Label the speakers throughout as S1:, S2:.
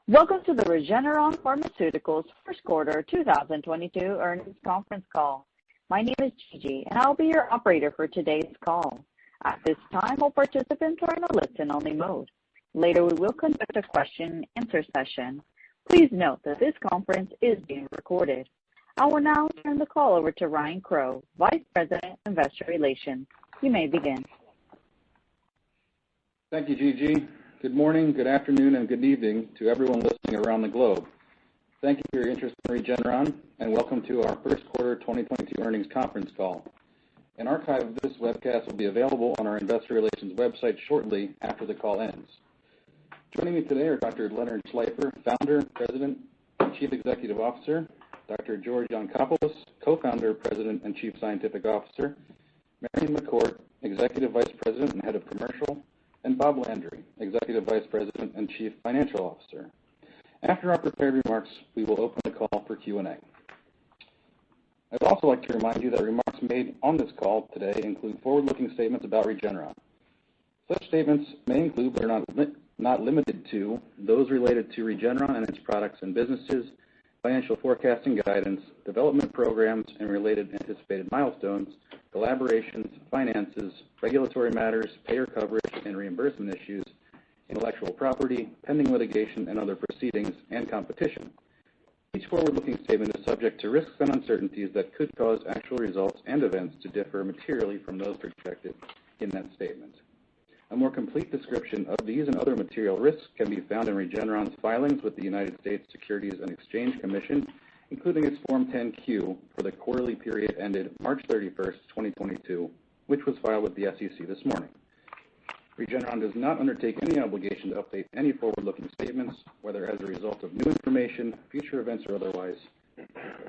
S1: Welcome to the Regeneron Pharmaceuticals First Quarter 2022 Earnings Conference Call. My name is Gigi, and I'll be your operator for today's call. At this time, all participants are in a listen-only mode. Later, we will conduct a question-and-answer session. Please note that this conference is being recorded. I will now turn the call over to Ryan Crowe, Vice President, Investor Relations. You may begin.
S2: Thank you, Gigi. Good morning, good afternoon, and good evening to everyone listening around the globe. Thank you for your interest in Regeneron, and welcome to our First Quarter 2022 Earnings Conference Call. An archive of this webcast will be available on our Investor Relations website shortly after the call ends. Joining me today are Dr. Leonard Schleifer, Founder, President, and Chief Executive Officer, Dr. George Yancopoulos, Co-Founder, President, and Chief Scientific Officer, Marion McCourt, Executive Vice President and Head of Commercial, and Bob Landry, Executive Vice President and Chief Financial Officer. After our prepared remarks, we will open the call for Q&A. I'd also like to remind you that remarks made on this call today include forward-looking statements about Regeneron. Such statements may include, but are not limited to, those related to Regeneron and its products and businesses, financial forecasting guidance, development programs and related anticipated milestones, collaborations, finances, regulatory matters, payer coverage and reimbursement issues, intellectual property, pending litigation and other proceedings, and competition. Each forward-looking statement is subject to risks and uncertainties that could cause actual results and events to differ materially from those projected in that statement. A more complete description of these and other material risks can be found in Regeneron's filings with the United States Securities and Exchange Commission, including its Form 10-Q for the quarterly period ended March 31st, 2022, which was filed with the SEC this morning. Regeneron does not undertake any obligation to update any forward-looking statements, whether as a result of new information, future events, or otherwise.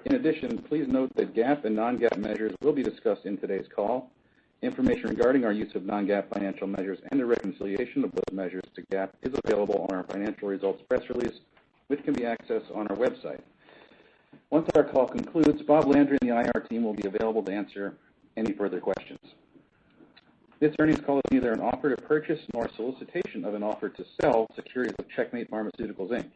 S2: In addition, please note that GAAP and non-GAAP measures will be discussed in today's call. Information regarding our use of non-GAAP financial measures and the reconciliation of those measures to GAAP is available on our financial results press release, which can be accessed on our website. Once our call concludes, Bob Landry and the IR team will be available to answer any further questions. This earnings call is neither an offer to purchase nor a solicitation of an offer to sell securities of Checkmate Pharmaceuticals, Inc.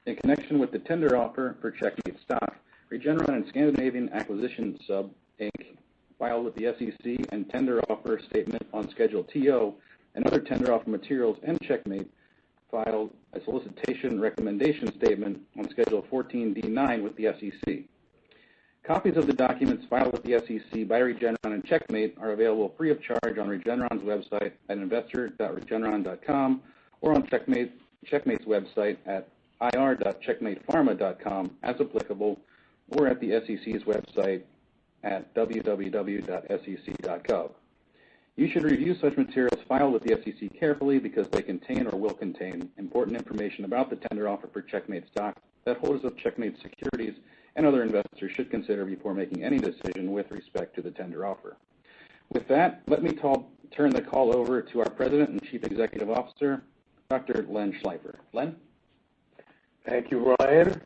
S2: In connection with the tender offer for Checkmate stock, Regeneron and Scandinavian Acquisition Sub, Inc. filed with the SEC and tender offer statement on Schedule TO and other tender offer materials, and Checkmate filed a solicitation recommendation statement on Schedule 14D9 with the SEC. Copies of the documents filed with the SEC by Regeneron and Checkmate are available free of charge on Regeneron's website at investor.regeneron.com or on Checkmate's website at ir.checkmatepharma.com as applicable, or at the SEC's website at www.sec.gov. You should review such materials filed with the SEC carefully because they contain or will contain important information about the tender offer for Checkmate stock that holders of Checkmate securities and other investors should consider before making any decision with respect to the tender offer. With that, let me turn the call over to our President and Chief Executive Officer, Dr. Len Schleifer. Len?
S3: Thank you, Ryan.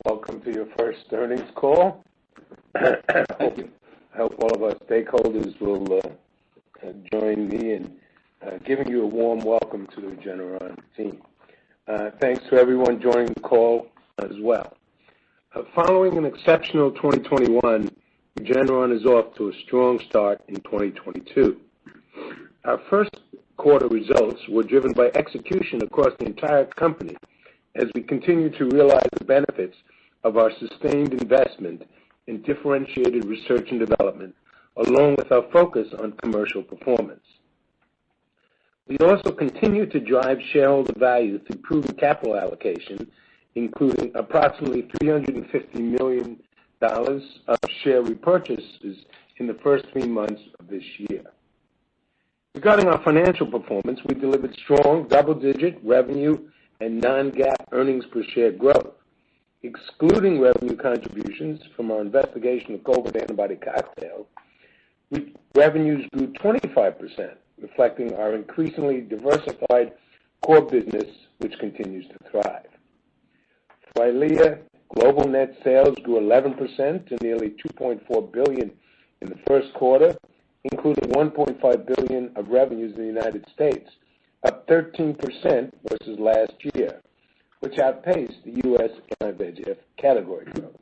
S3: Welcome to your first earnings call.
S2: Thank you.
S3: I hope all of our stakeholders will join me in giving you a warm welcome to the Regeneron team. Thanks to everyone joining the call as well. Following an exceptional 2021, Regeneron is off to a strong start in 2022. Our first quarter results were driven by execution across the entire company as we continue to realize the benefits of our sustained investment in differentiated research and development, along with our focus on commercial performance. We also continue to drive shareholder value through prudent capital allocation, including approximately $350 million of share repurchases in the first 3 months of this year. Regarding our financial performance, we delivered strong double-digit revenue and non-GAAP earnings per share growth. Excluding revenue contributions from our investigational COVID antibody cocktail, revenues grew 25%, reflecting our increasingly diversified core business, which continues to thrive. For EYLEA, global net sales grew 11% to nearly $2.4 billion in the first quarter, including $1.5 billion of revenues in the United States, up 13% versus last year, which outpaced the U.S. anti-VEGF category growth.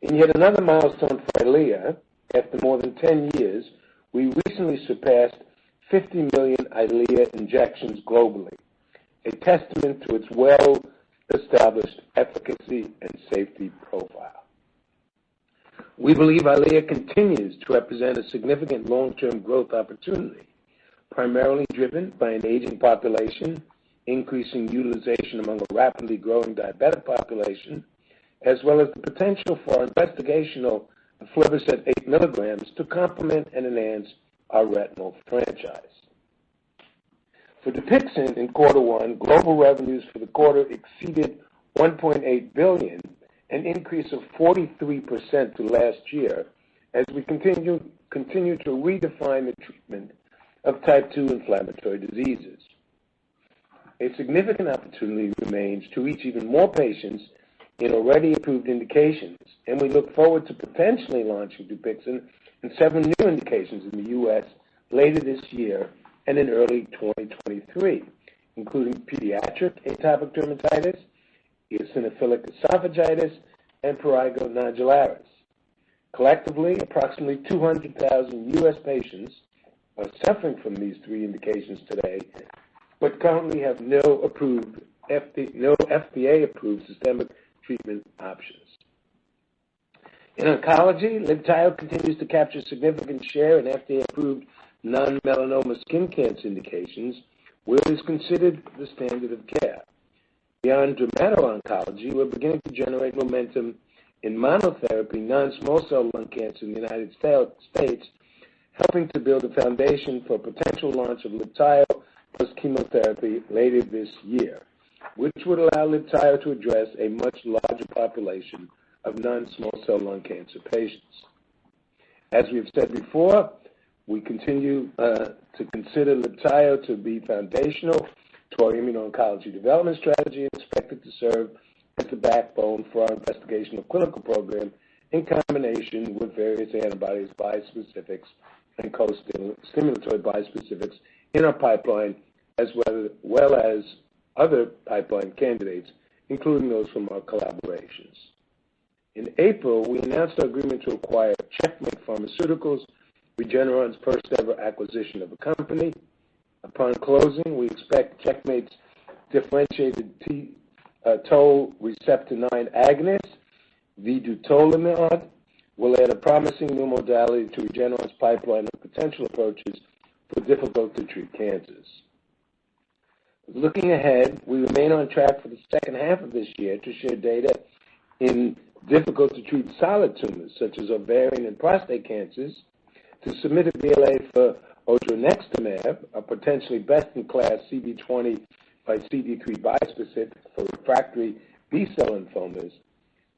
S3: In yet another milestone for EYLEA, after more than 10 years, we recently surpassed 50 million EYLEA injections globally, a testament to its well-established efficacy and safety profile. We believe EYLEA continues to represent a significant long-term growth opportunity, primarily driven by an aging population, increasing utilization among a rapidly growing diabetic population, as well as the potential for investigational aflibercept 8 milligrams to complement and enhance our retinal franchise. For Dupixent in quarter one, global revenues for the quarter exceeded $1.8 billion, an increase of 43% to last year, as we continue to redefine the treatment of type 2 inflammatory diseases. A significant opportunity remains to reach even more patients in already approved indications, and we look forward to potentially launching Dupixent in 7 new indications in the U.S. later this year and in early 2023, including pediatric atopic dermatitis, eosinophilic esophagitis, and prurigo nodularis. Collectively, approximately 200,000 U.S. patients are suffering from these 3 indications today, but currently have no FDA-approved systemic treatment options. In oncology, Libtayo continues to capture significant share in FDA-approved non-melanoma skin cancer indications, where it is considered the standard of care. Beyond dermato-oncology, we're beginning to generate momentum in monotherapy non-small cell lung cancer in the United States, helping to build a foundation for potential launch of Libtayo plus chemotherapy later this year, which would allow Libtayo to address a much larger population of non-small cell lung cancer patients. As we've said before, we continue to consider Libtayo to be foundational to our immuno-oncology development strategy and expect it to serve as the backbone for our investigational clinical program in combination with various antibodies, bispecifics, and co-stimulatory bispecifics in our pipeline, as well as other pipeline candidates, including those from our collaborations. In April, we announced our agreement to acquire Checkmate Pharmaceuticals, Regeneron's first-ever acquisition of a company. Upon closing, we expect Checkmate's differentiated toll receptor 9 agonist, vidutolimod, will add a promising new modality to Regeneron's pipeline of potential approaches for difficult-to-treat cancers. Looking ahead, we remain on track for the second half of this year to share data in difficult-to-treat solid tumors, such as ovarian and prostate cancers, to submit a BLA for odronextamab, a potentially best-in-class CD20 by CD3 bispecific for refractory B-cell lymphomas,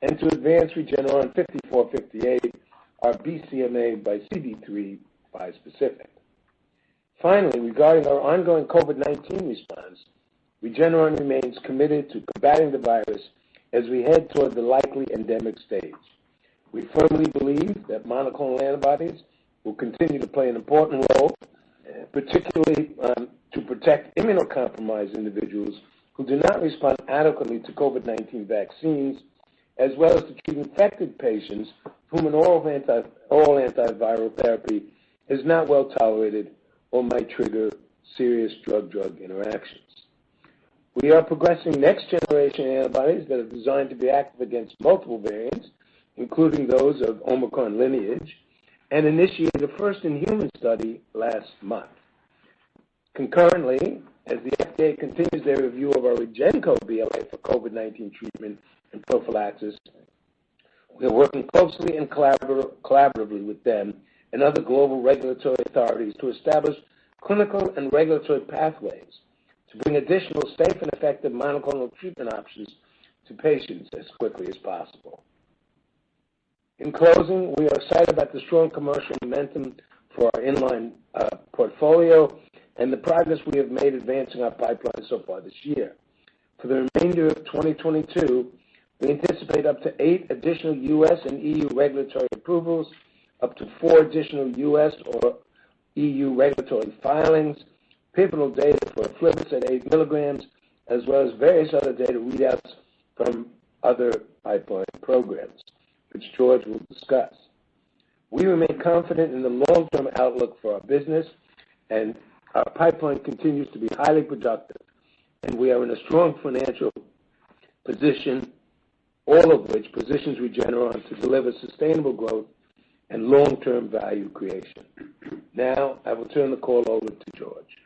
S3: and to advance Regeneron 5458, our BCMA by CD3 bispecific. Finally, regarding our ongoing COVID-19 response, Regeneron remains committed to combating the virus as we head toward the likely endemic stage. We firmly believe that monoclonal antibodies will continue to play an important role, particularly to protect immunocompromised individuals who do not respond adequately to COVID-19 vaccines, as well as to treat infected patients whom an oral antiviral therapy is not well tolerated or might trigger serious drug-drug interactions. We are progressing next-generation antibodies that are designed to be active against multiple variants, including those of Omicron lineage, and initiated a first-in-human study last month. Concurrently, as the FDA continues their review of our REGN BLA for COVID-19 treatment and prophylaxis, we are working closely and collaboratively with them and other global regulatory authorities to establish clinical and regulatory pathways to bring additional safe and effective monoclonal treatment options to patients as quickly as possible. In closing, we are excited about the strong commercial momentum for our inline portfolio and the progress we have made advancing our pipeline so far this year. For the remainder of 2022, we anticipate up to 8 additional U.S. and EU regulatory approvals, up to 4 additional U.S. or EU regulatory filings, pivotal data for aflibercept 8 milligrams, as well as various other data readouts from other pipeline programs, which George will discuss. We remain confident in the long-term outlook for our business, and our pipeline continues to be highly productive, and we are in a strong financial position, all of which positions Regeneron to deliver sustainable growth and long-term value creation. Now, I will turn the call over to George.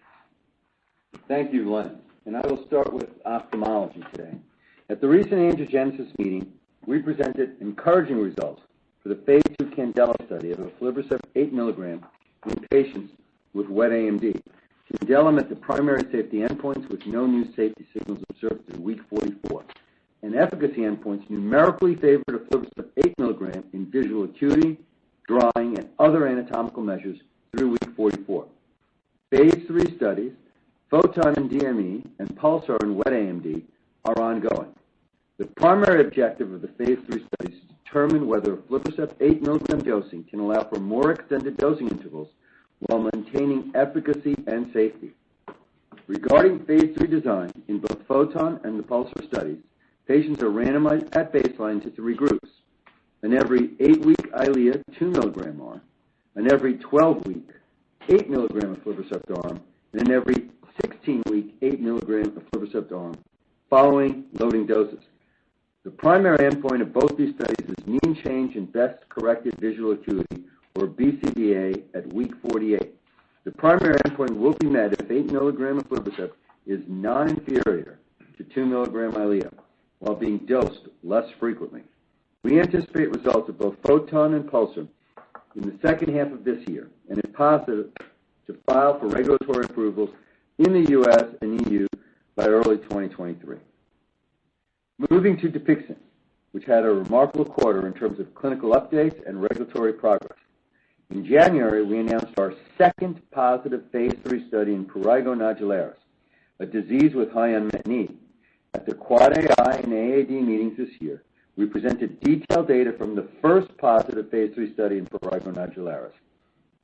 S4: Thank you, Len. And I will start with ophthalmology today. At the recent Angiogenesis meeting, we presented encouraging results for the Phase 2 Candela study of aflibercept 8 mg in patients with wet AMD. Candela met the primary safety endpoints with no new safety signals observed through week 44. And efficacy endpoints numerically favored aflibercept 8 mg in visual acuity, drawing, and other anatomical measures through week 44. Phase 3 studies, Photon in DME and Pulsar in wet AMD, are ongoing. The primary objective of the Phase 3 studies is to determine whether aflibercept 8 mg dosing can allow for more extended dosing intervals while maintaining efficacy and safety. Regarding Phase 3 design, in both Photon and the Pulsar studies, patients are randomized at baseline to 3 groups: an every 8-week Eylea 2 mg arm, an every 12-week 8 mg aflibercept arm, and an every 16-week 8 mg aflibercept arm, following loading doses. The primary endpoint of both these studies is mean change in best corrected visual acuity, or BCVA, at week 48. The primary endpoint will be met if 8 mg aflibercept is non-inferior to 2 mg Eylea, while being dosed less frequently. We anticipate results of both Photon and Pulsar in the second half of this year, and if positive, to file for regulatory approvals in the U.S. and EU by early 2023. Moving to Dupixent, which had a remarkable quarter in terms of clinical updates and regulatory progress. In January, we announced our second positive Phase 3 study in prurigo nodularis, a disease with high unmet need. At the Quad AI and AAD meetings this year, we presented detailed data from the first positive Phase 3 study in prurigo nodularis.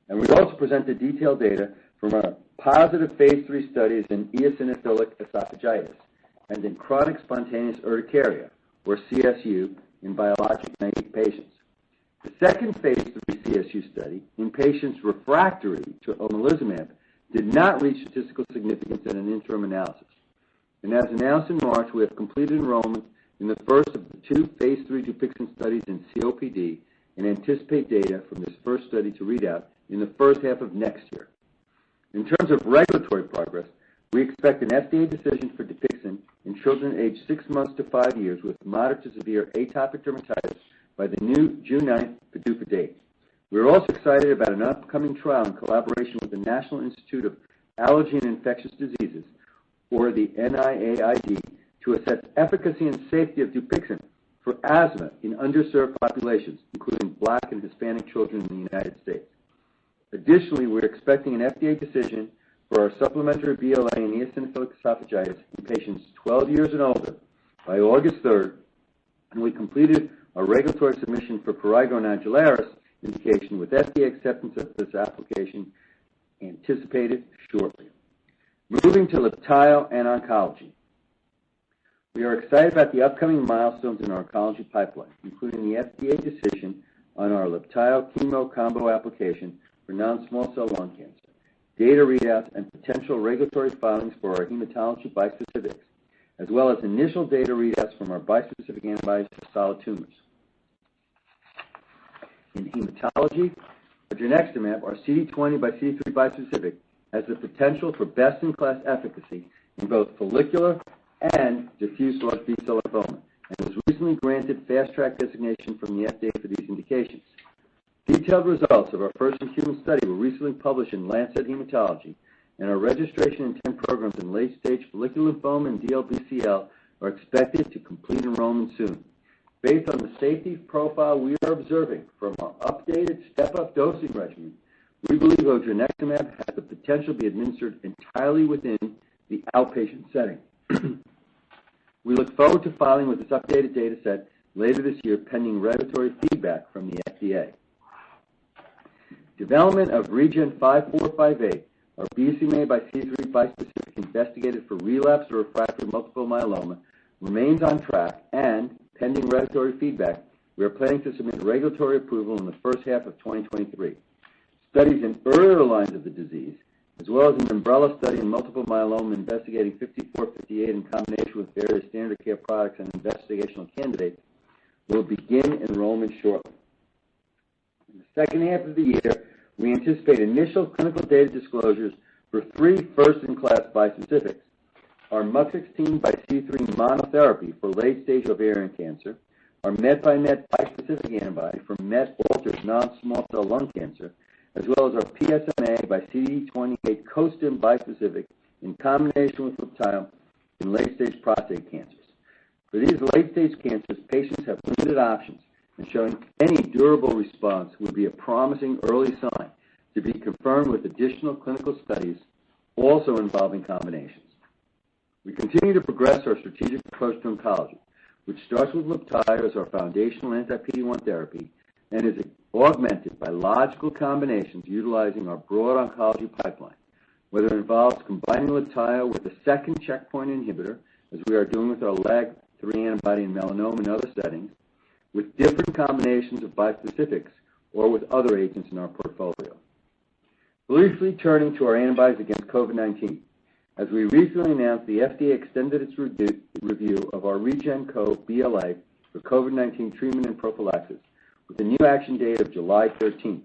S4: And we also presented detailed data from our positive Phase 3 studies in eosinophilic esophagitis and in chronic spontaneous urticaria, or CSU, in biologic-naive patients. The second Phase 3 CSU study in patients refractory to omalizumab did not reach statistical significance in an interim analysis. And as announced in March, we have completed enrollment in the first of the 2 Phase 3 Dupixent studies in COPD and anticipate data from this first study to read out in the first half of next year. In terms of regulatory progress, we expect an FDA decision for Dupixent in children aged 6 months to 5 years with moderate to severe atopic dermatitis by the new June 9th PDUFA date. We are also excited about an upcoming trial in collaboration with the National Institute of Allergy and Infectious Diseases, or the NIAID, to assess efficacy and safety of Dupixent for asthma in underserved populations, including Black and Hispanic children in the United States. Additionally, we're expecting an FDA decision for our supplementary BLA in eosinophilic esophagitis in patients 12 years and older by August 3rd, and we completed our regulatory submission for prurigo nodularis indication with FDA acceptance of this application anticipated shortly. Moving to Libtayo and oncology. We are excited about the upcoming milestones in our oncology pipeline, including the FDA decision on our Libtayo chemo combo application for non-small cell lung cancer, data readouts, and potential regulatory filings for our hematology bispecifics, as well as initial data readouts from our bispecific antibodies for solid tumors. In hematology, odronextamab, our CD20 by CD3 bispecific, has the potential for best-in-class efficacy in both follicular and diffuse large B-cell lymphoma, and was recently granted fast-track designation from the FDA for these indications. Detailed results of our first-in-human study were recently published in Lancet Hematology, and our registration intent programs in late-stage follicular lymphoma and DLBCL are expected to complete enrollment soon. Based on the safety profile we are observing from our updated step-up dosing regimen, we believe odronextamab has the potential to be administered entirely within the outpatient setting. We look forward to filing with this updated data set later this year, pending regulatory feedback from the FDA. Development of REGN 5458, our BCMA by C3 bispecific investigated for relapsed or refractory multiple myeloma, remains on track, and, pending regulatory feedback, we are planning to submit regulatory approval in the first half of 2023. Studies in earlier lines of the disease, as well as an umbrella study in multiple myeloma investigating 5458 in combination with various standard of care products and investigational candidates, will begin enrollment shortly. In the second half of the year, we anticipate initial clinical data disclosures for 3 first-in-class bispecifics: our MUC16 by C3 monotherapy for late-stage ovarian cancer, our MET by MET bispecific antibody for MET-altered non-small cell lung cancer, as well as our PSMA by CD28 co-stim bispecific in combination with Libtayo in late-stage prostate cancers. For these late-stage cancers, patients have limited options, and showing any durable response would be a promising early sign to be confirmed with additional clinical studies also involving combinations. We continue to progress our strategic approach to oncology, which starts with Libtayo as our foundational anti-PD-1 therapy and is augmented by logical combinations utilizing our broad oncology pipeline, whether it involves combining Libtayo with a second checkpoint inhibitor, as we are doing with our LAG-3 antibody in melanoma and other settings, with different combinations of bispecifics, or with other agents in our portfolio. Briefly turning to our antibodies against COVID-19. As we recently announced, the FDA extended its review of our REGN BLA for COVID-19 treatment and prophylaxis with a new action date of July 13th.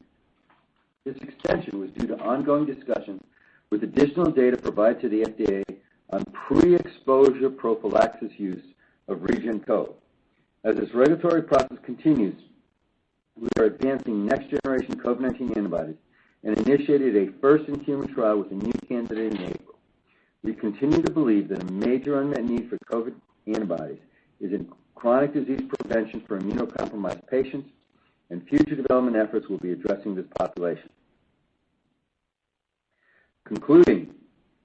S4: This extension was due to ongoing discussions with additional data provided to the FDA on pre-exposure prophylaxis use of REGN. As this regulatory process continues, we are advancing next-generation COVID-19 antibodies and initiated a first-in-human trial with a new candidate in April. We continue to believe that a major unmet need for COVID antibodies is in chronic disease prevention for immunocompromised patients, and future development efforts will be addressing this population. Concluding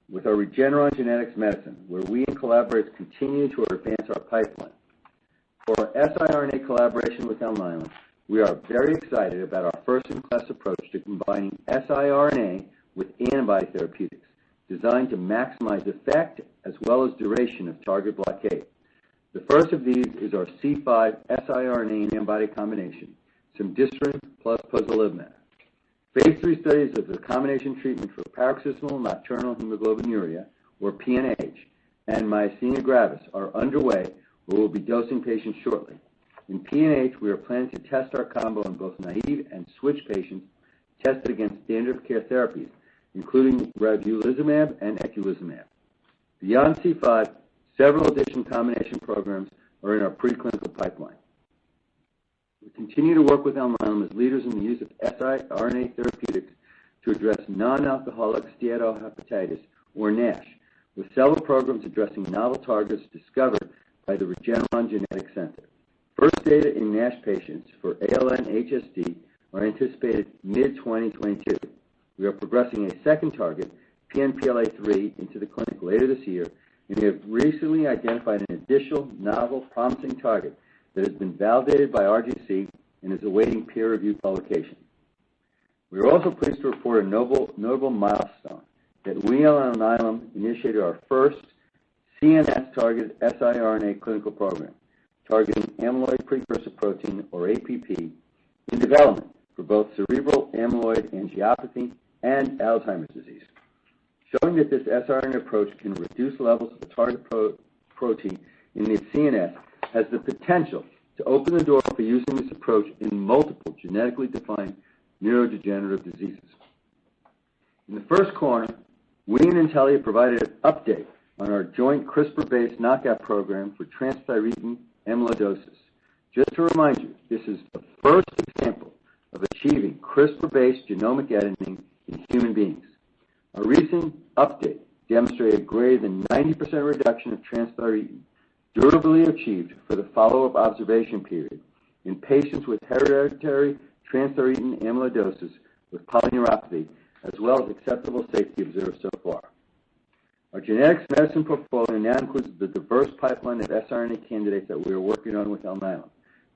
S4: with our Regeneron Genetics Medicine, where we and collaborators continue to advance our pipeline. For our siRNA collaboration with Alnylam, we are very excited about our first-in-class approach to combining siRNA with antibody therapeutics, designed to maximize effect as well as duration of target blockade. The first of these is our C5 siRNA antibody combination, cemdisiran plus pozelimab. Phase 3 studies of the combination treatment for paroxysmal nocturnal hemoglobinuria, or PNH, and myasthenia gravis are underway, where we'll be dosing patients shortly. In PNH, we are planning to test our combo in both naive and switch patients tested against standard of care therapies, including ravulizumab and eculizumab. Beyond C5, several additional combination programs are in our preclinical pipeline. We continue to work with Alnylam as leaders in the use of siRNA therapeutics to address non-alcoholic steatohepatitis, or NASH, with several programs addressing novel targets discovered by the Regeneron Genetics Center. First data in NASH patients for ALN-HSD are anticipated mid-2022. We are progressing a second target, PNPLA3, into the clinic later this year, and we have recently identified an additional novel promising target that has been validated by RGC and is awaiting peer-reviewed publication. We are also pleased to report a notable milestone that we at Alnylam initiated our first CNS-targeted siRNA clinical program, targeting amyloid precursor protein, or APP, in development for both cerebral amyloid angiopathy and Alzheimer's disease. Showing that this siRNA approach can reduce levels of the target protein in the CNS has the potential to open the door for using this approach in multiple genetically defined neurodegenerative diseases. In the first corner, we and Intellia provided an update on our joint CRISPR-based knockout program for transthyretin amyloidosis. Just to remind you, this is the first example of achieving CRISPR-based genomic editing in human beings. A recent update demonstrated greater than 90% reduction of transthyretin durably achieved for the follow-up observation period in patients with hereditary transthyretin amyloidosis with polyneuropathy, as well as acceptable safety observed so far. Our genetics medicine portfolio now includes the diverse pipeline of siRNA candidates that we are working on with Alnylam,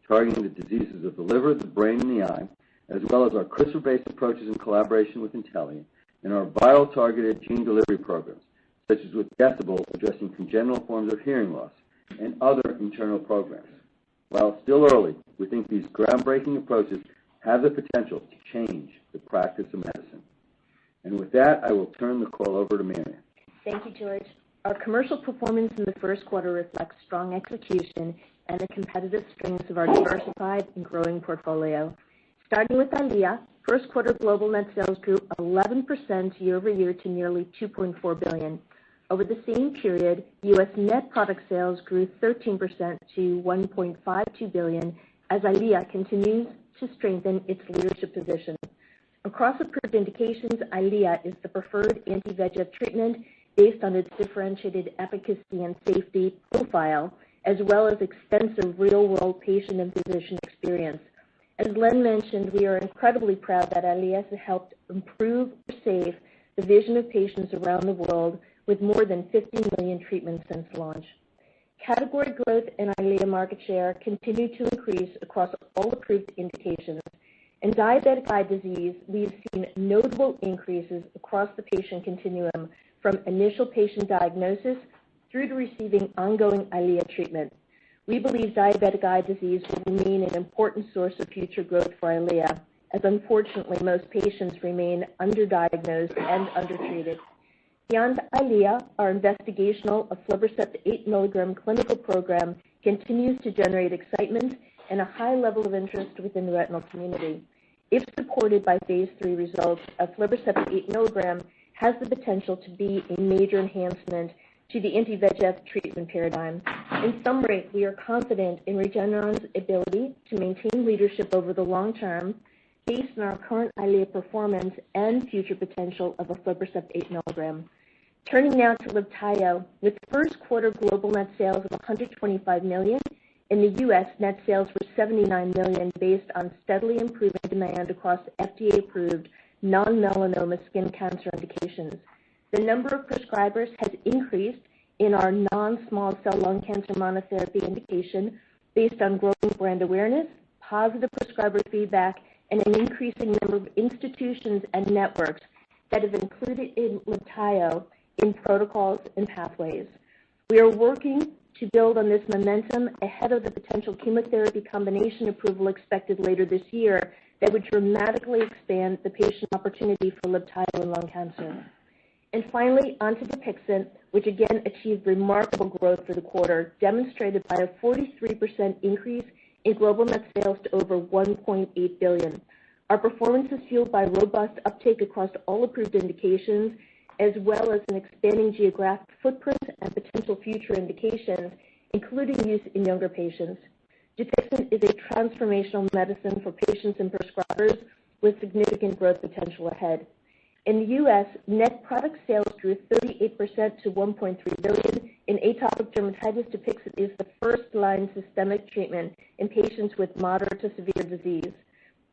S4: targeting the diseases of the liver, the brain, and the eye, as well as our CRISPR-based approaches in collaboration with Intellia, and our viral-targeted gene delivery programs, such as with Decibel addressing congenital forms of hearing loss, and other internal programs. While still early, we think these groundbreaking approaches have the potential to change the practice of medicine. And with that, I will turn the call over to Mary.
S5: Thank you, George. Our commercial performance in the first quarter reflects strong execution and the competitive strengths of our diversified and growing portfolio. Starting with EYLEA, first quarter global net sales grew 11% year-over-year to nearly $2.4 billion. Over the same period, U.S. net product sales grew 13% to $1.52 billion as EYLEA continues to strengthen its leadership position. Across approved indications, EYLEA is the preferred anti-VEGF treatment based on its differentiated efficacy and safety profile, as well as extensive real-world patient and physician experience. As Len mentioned, we are incredibly proud that EYLEA has helped improve or save the vision of patients around the world with more than 50 million treatments since launch. Category growth and EYLEA market share continue to increase across all approved indications. In diabetic eye disease, we've seen notable increases across the patient continuum from initial patient diagnosis through to receiving ongoing EYLEA treatment. We believe diabetic eye disease will remain an important source of future growth for EYLEA, as unfortunately most patients remain underdiagnosed and undertreated. Beyond EYLEA, our investigational aflibercept 8 mg clinical program continues to generate excitement and a high level of interest within the retinal community. If supported by phase 3 results, aflibercept 8 mg has the potential to be a major enhancement to the anti-VEGF treatment paradigm. In summary, we are confident in Regeneron's ability to maintain leadership over the long term based on our current EYLEA performance and future potential of aflibercept 8 mg. Turning now to Libtayo, with first quarter global net sales of $125 million, in the U.S., net sales were $79 million based on steadily improving demand across FDA-approved non-melanoma skin cancer indications. The number of prescribers has increased in our non-small cell lung cancer monotherapy indication based on growing brand awareness, positive prescriber feedback, and an increasing number of institutions and networks that have included in Libtayo in protocols and pathways. We are working to build on this momentum ahead of the potential chemotherapy combination approval expected later this year that would dramatically expand the patient opportunity for Libtayo in lung cancer. And finally, onto Dupixent, which again achieved remarkable growth for the quarter, demonstrated by a 43% increase in global net sales to over $1.8 billion. Our performance is fueled by robust uptake across all approved indications, as well as an expanding geographic footprint and potential future indications, including use in younger patients. Dupixent is a transformational medicine for patients and prescribers with significant growth potential ahead. In the U.S., net product sales grew 38% to $1.3 billion. In atopic dermatitis, Dupixent is the first-line systemic treatment in patients with moderate to severe disease.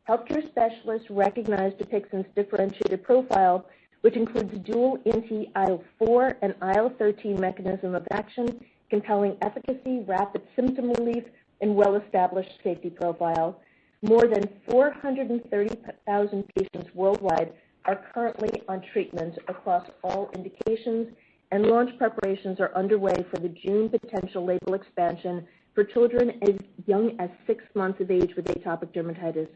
S5: Healthcare specialists recognize Dupixent's differentiated profile, which includes dual anti-IL-4 and IL-13 mechanism of action, compelling efficacy, rapid symptom relief, and well-established safety profile. More than 430,000 patients worldwide are currently on treatment across all indications, and launch preparations are underway for the June potential label expansion for children as young as 6 months of age with atopic dermatitis.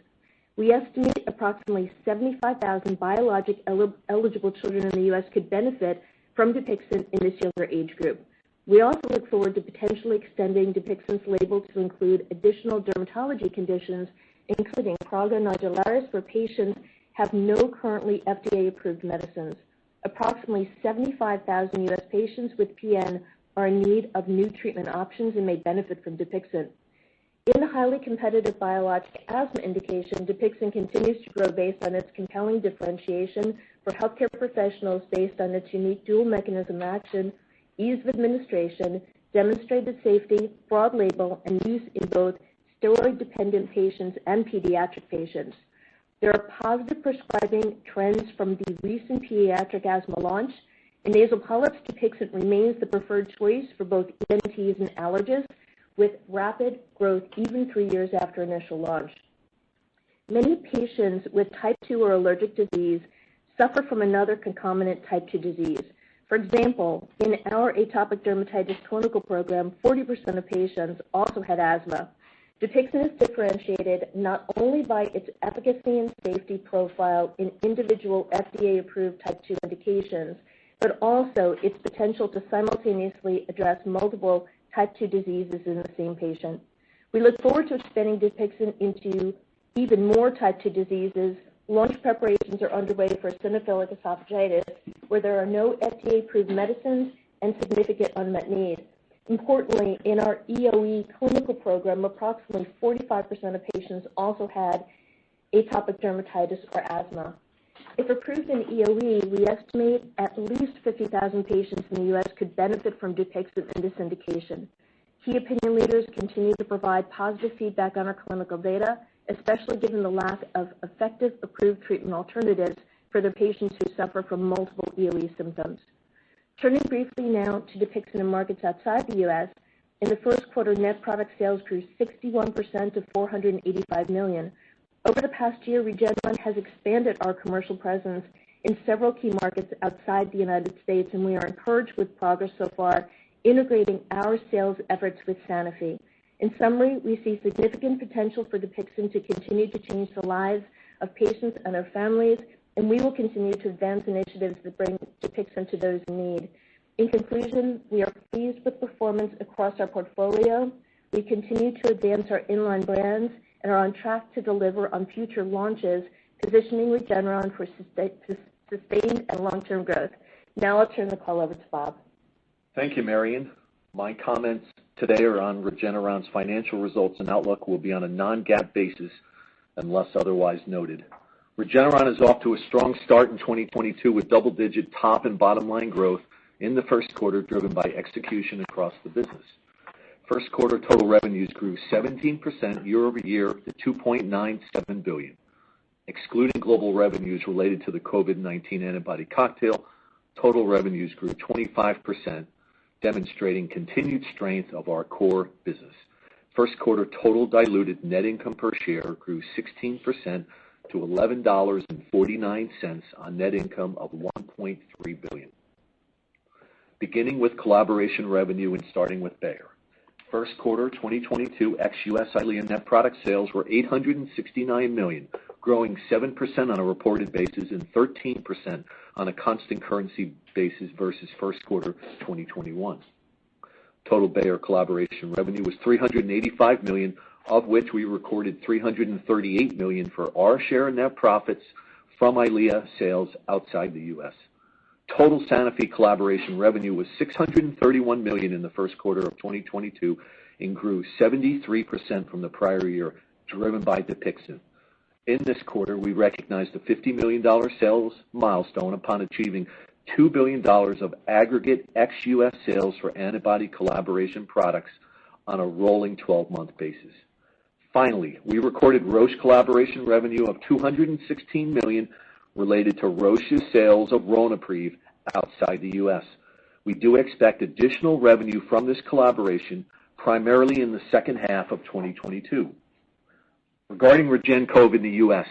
S5: We estimate approximately 75,000 biologic-eligible children in the U.S. could benefit from Dupixent in this younger age group. We also look forward to potentially extending Dupixent's label to include additional dermatology conditions, including prurigo nodularis, where patients have no currently FDA-approved medicines. Approximately 75,000 U.S. patients with PN are in need of new treatment options and may benefit from Dupixent. In the highly competitive biologic asthma indication, Dupixent continues to grow based on its compelling differentiation for healthcare professionals based on its unique dual mechanism of action, ease of administration, demonstrated safety, broad label, and use in both steroid-dependent patients and pediatric patients. There are positive prescribing trends from the recent pediatric asthma launch. In nasal polyps, Dupixent remains the preferred choice for both ENTs and allergists, with rapid growth even 3 years after initial launch. Many patients with type 2 or allergic disease suffer from another concomitant type 2 disease. For example, in our atopic dermatitis clinical program, 40% of patients also had asthma. Dupixent is differentiated not only by its efficacy and safety profile in individual FDA-approved type 2 indications, but also its potential to simultaneously address multiple type 2 diseases in the same patient. We look forward to expanding Dupixent into even more type 2 diseases. Launch preparations are underway for eosinophilic esophagitis, where there are no FDA-approved medicines and significant unmet need. Importantly, in our EoE clinical program, approximately 45% of patients also had atopic dermatitis or asthma. If approved in EoE, we estimate at least 50,000 patients in the U.S. could benefit from Dupixent in this indication. Key opinion leaders continue to provide positive feedback on our clinical data, especially given the lack of effective approved treatment alternatives for the patients who suffer from multiple EoE symptoms. Turning briefly now to Dupixent in markets outside the U.S., in the first quarter, net product sales grew 61% to $485 million. Over the past year, Regeneron has expanded our commercial presence in several key markets outside the United States, and we are encouraged with progress so far integrating our sales efforts with Sanofi. In summary, we see significant potential for Dupixent to continue to change the lives of patients and their families, and we will continue to advance initiatives that bring Dupixent to those in need. In conclusion, we are pleased with performance across our portfolio. We continue to advance our inline brands and are on track to deliver on future launches, positioning Regeneron for sustained and long-term growth. Now I'll turn the call over to Bob.
S6: Thank you, Marion. My comments today are on Regeneron's financial results and outlook will be on a non-GAAP basis unless otherwise noted. Regeneron is off to a strong start in 2022 with double-digit top and bottom line growth in the first quarter driven by execution across the business. First quarter total revenues grew 17% year over year to $2.97 billion. Excluding global revenues related to the COVID-19 antibody cocktail, total revenues grew 25%, demonstrating continued strength of our core business. First quarter total diluted net income per share grew 16% to $11.49 on net income of $1.3 billion. Beginning with collaboration revenue and starting with Bayer. First quarter 2022 ex-US EYLEA net product sales were $869 million, growing 7% on a reported basis and 13% on a constant currency basis versus first quarter 2021. Total Bayer collaboration revenue was $385 million, of which we recorded $338 million for our share in net profits from EYLEA sales outside the U.S. Total Sanofi collaboration revenue was $631 million in the first quarter of 2022 and grew 73% from the prior year, driven by Dupixent. In this quarter, we recognized a $50 million sales milestone upon achieving $2 billion of aggregate ex-US sales for antibody collaboration products on a rolling 12-month basis. Finally, we recorded Roche collaboration revenue of $216 million related to Roche's sales of Ronapreve outside the U.S. We do expect additional revenue from this collaboration, primarily in the second half of 2022. Regarding REGN in the U.S.,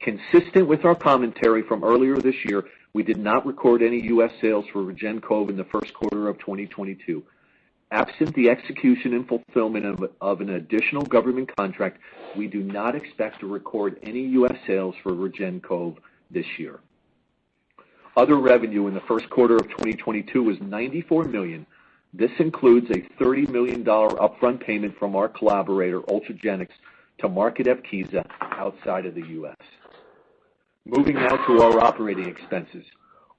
S6: consistent with our commentary from earlier this year, we did not record any U.S. sales for REGN in the first quarter of 2022. Absent the execution and fulfillment of an additional government contract, we do not expect to record any U.S. sales for REGN this year. Other revenue in the first quarter of 2022 was $94 million. This includes a $30 million upfront payment from our collaborator, Ultragenyx, to market Evkeeza outside of the U.S. Moving now to our operating expenses.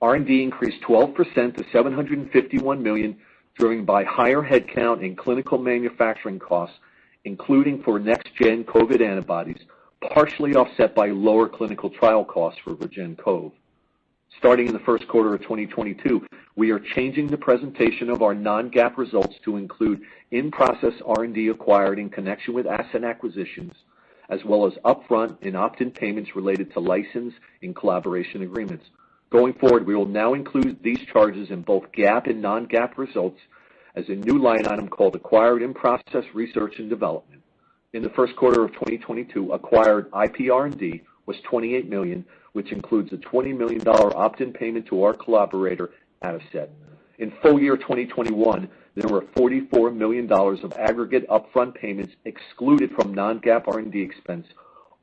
S6: R&D increased 12% to $751 million, driven by higher headcount and clinical manufacturing costs, including for next-gen COVID antibodies, partially offset by lower clinical trial costs for REGN. Starting in the first quarter of 2022, we are changing the presentation of our non-GAAP results to include in-process R&D acquired in connection with asset acquisitions, as well as upfront and opt-in payments related to license and collaboration agreements. Going forward, we will now include these charges in both GAAP and non-GAAP results as a new line item called Acquired In-Process Research and Development. In the first quarter of 2022, acquired IP R&D was $28 million, which includes a $20 million opt-in payment to our collaborator, Atosset. In full year 2021, there were $44 million of aggregate upfront payments excluded from non-GAAP R&D expense,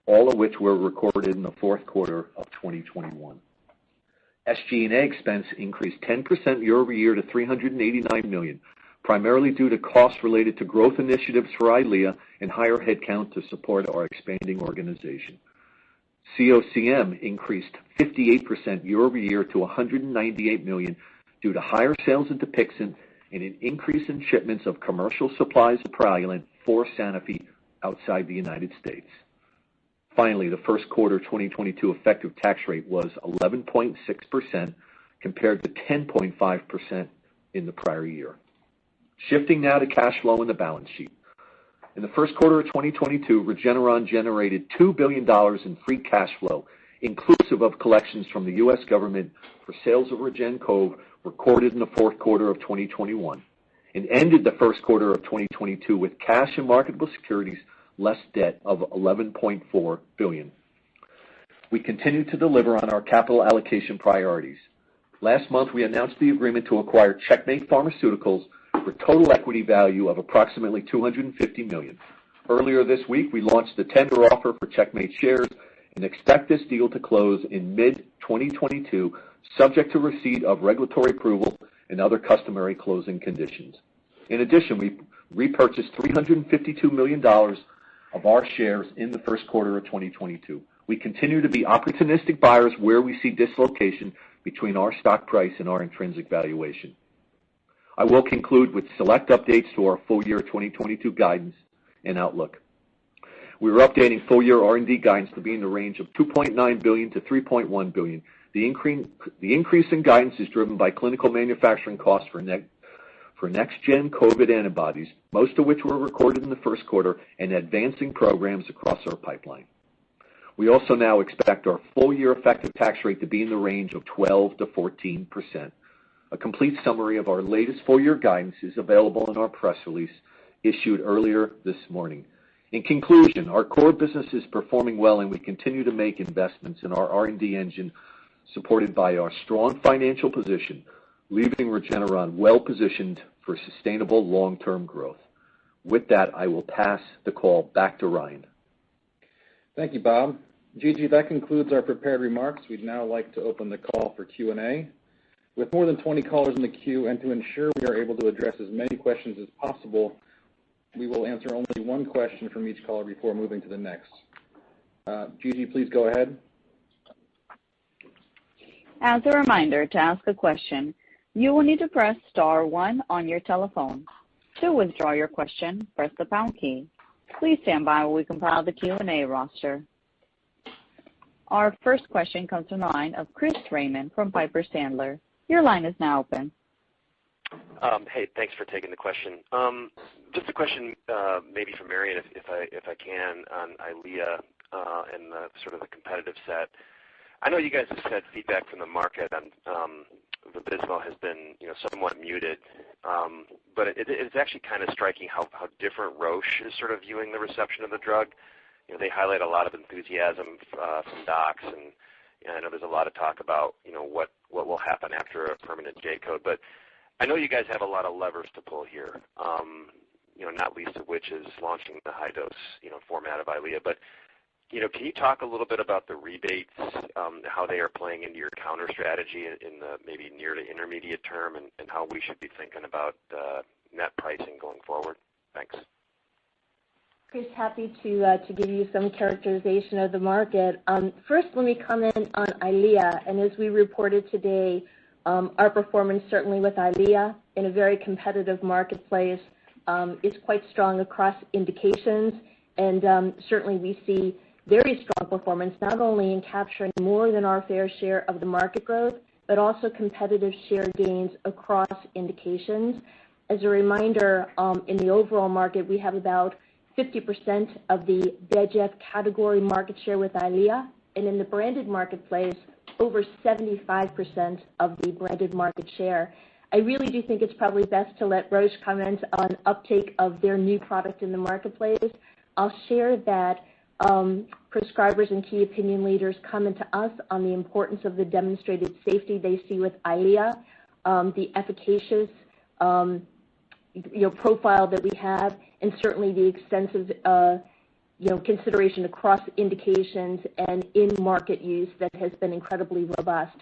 S6: all of which were recorded in the fourth quarter of 2021. SG&A expense increased 10% year-over-year to $389 million, primarily due to costs related to growth initiatives for EYLEA and higher headcount to support our expanding organization. COCM increased 58% year-over-year to $198 million due to higher sales of Dupixent and an increase in shipments of commercial supplies of Praluent for Sanofi outside the United States. Finally, the first quarter 2022 effective tax rate was 11.6% compared to 10.5% in the prior year. Shifting now to cash flow and the balance sheet. In the first quarter of 2022, Regeneron generated $2 billion in free cash flow, inclusive of collections from the U.S. government for sales of REGN recorded in the fourth quarter of 2021, and ended the first quarter of 2022 with cash and marketable securities less debt of $11.4 billion. We continue to deliver on our capital allocation priorities. Last month, we announced the agreement to acquire Checkmate Pharmaceuticals for total equity value of approximately $250 million. Earlier this week, we launched the tender offer for Checkmate shares and expect this deal to close in mid-2022, subject to receipt of regulatory approval and other customary closing conditions. In addition, we repurchased $352 million of our shares in the first quarter of 2022. We continue to be opportunistic buyers where we see dislocation between our stock price and our intrinsic valuation. I will conclude with select updates to our full year 2022 guidance and outlook. We are updating full year R&D guidance to be in the range of $2.9 billion to $3.1 billion. The increase in guidance is driven by clinical manufacturing costs for next-gen COVID antibodies, most of which were recorded in the first quarter, and advancing programs across our pipeline. We also now expect our full-year effective tax rate to be in the range of 12% to 14%. A complete summary of our latest full-year guidance is available in our press release issued earlier this morning. In conclusion, our core business is performing well, and we continue to make investments in our R&D engine, supported by our strong financial position, leaving Regeneron well-positioned for sustainable long-term growth. With that, I will pass the call back to Ryan.
S2: Thank you, Bob. Gigi, that concludes our prepared remarks. We'd now like to open the call for Q&A. With more than 20 callers in the queue, and to ensure we are able to address as many questions as possible, we will answer only one question from each caller before moving to the next. Gigi, please go ahead.
S1: As a reminder, to ask a question, you will need to press *1 on your telephone. To withdraw your question, press the # key. Please stand by while we compile the Q&A roster. Our first question comes from the line of Chris Raymond from Piper Sandler. Your line is now open.
S7: Hey, thanks for taking the question. Just a question, maybe for Marion, if I can, on EYLEA and the sort of the competitive set. I know you guys have said feedback from the market on Vabysmo has been, somewhat muted, but it's actually kind of striking how different Roche is sort of viewing the reception of the drug. They highlight a lot of enthusiasm from docs, and I know there's a lot of talk about, what will happen after a permanent J-code. But I know you guys have a lot of levers to pull here, not least of which is launching the high-dose, format of EYLEA. But, can you talk a little bit about the rebates, how they are playing into your counter strategy in the maybe near to intermediate term, and how we should be thinking about net pricing going forward? Thanks.
S5: Chris, happy to give you some characterization of the market. First, let me comment on EYLEA. And as we reported today, our performance certainly with EYLEA in a very competitive marketplace is quite strong across indications. And certainly we see very strong performance, not only in capturing more than our fair share of the market growth, but also competitive share gains across indications. As a reminder, in the overall market, we have about 50% of the VEGF category market share with EYLEA, and in the branded marketplace, over 75% of the branded market share. I really do think it's probably best to let Roche comment on uptake of their new product in the marketplace. I'll share that prescribers and key opinion leaders comment to us on the importance of the demonstrated safety they see with EYLEA, the efficacious profile that we have, and certainly the extensive consideration across indications and in-market use that has been incredibly robust.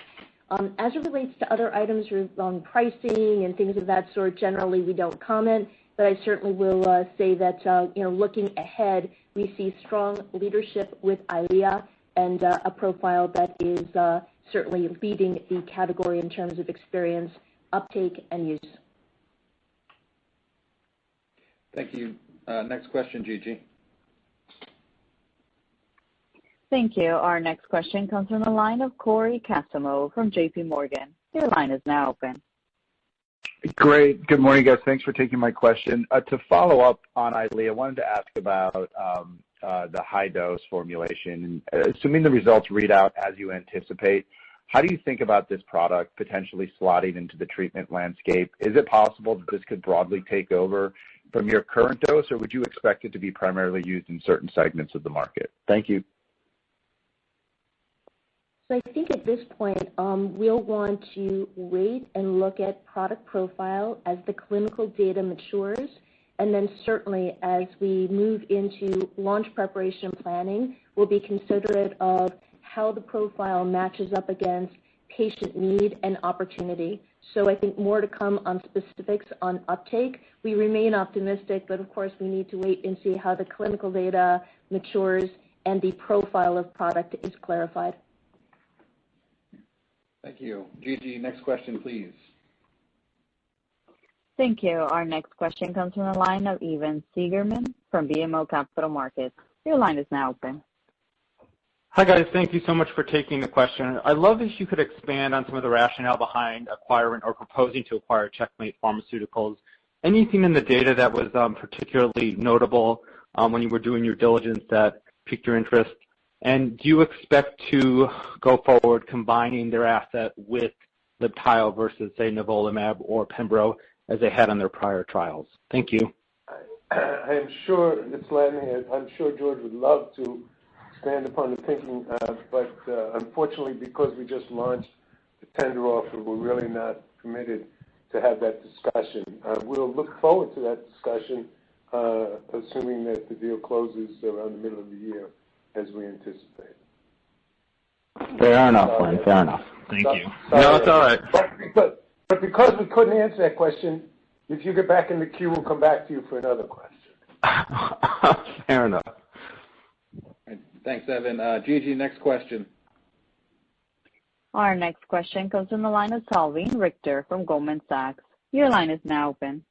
S5: As it relates to other items on pricing and things of that sort, generally we don't comment, but I certainly will say that looking ahead, we see strong leadership with EYLEA and a profile that is certainly leading the category in terms of experience, uptake, and use.
S2: Thank you. Next question, Gigi.
S1: Thank you. Our next question comes from the line of Corey Kasimov from J.P. Morgan. Your line is now open.
S8: Great. Good morning, guys. Thanks for taking my question. To follow up on EYLEA, I wanted to ask about the high-dose formulation. Assuming the results read out as you anticipate, how do you think about this product potentially slotting into the treatment landscape? Is it possible that this could broadly take over from your current dose, or would you expect it to be primarily used in certain segments of the market? Thank you.
S5: So I think at this point, we'll want to wait and look at product profile as the clinical data matures, and then certainly as we move into launch preparation planning, we'll be considerate of how the profile matches up against patient need and opportunity. So I think more to come on specifics on uptake. We remain optimistic, but of course we need to wait and see how the clinical data matures and the profile of product is clarified.
S2: Thank you. Gigi, next question, please.
S1: Thank you. Our next question comes from the line of Evan Seigerman from BMO Capital Markets. Your line is now open.
S9: Hi, guys. Thank you so much for taking the question. I'd love if you could expand on some of the rationale behind acquiring or proposing to acquire Checkmate Pharmaceuticals. Anything in the data that was particularly notable when you were doing your diligence that piqued your interest? And do you expect to go forward combining their asset with Libtayo versus, say, nivolumab or Pembro as they had on their prior trials? Thank you.
S3: I'm sure, it's Len here, I'm sure George would love to expand upon the thinking, but unfortunately, because we just launched the tender offer, we're really not permitted to have that discussion. We'll look forward to that discussion, assuming that the deal closes around the middle of the year, as we anticipate.
S9: Fair enough, Len. Fair enough. Thank you. No, it's all right.
S3: But because we couldn't answer that question, if you get back in the queue, we'll come back to you for another question.
S9: Fair enough.
S2: Right. Thanks, Evan. Gigi, next question.
S1: Our next question comes from the line of Salveen Richter from Goldman Sachs. Your line is now open.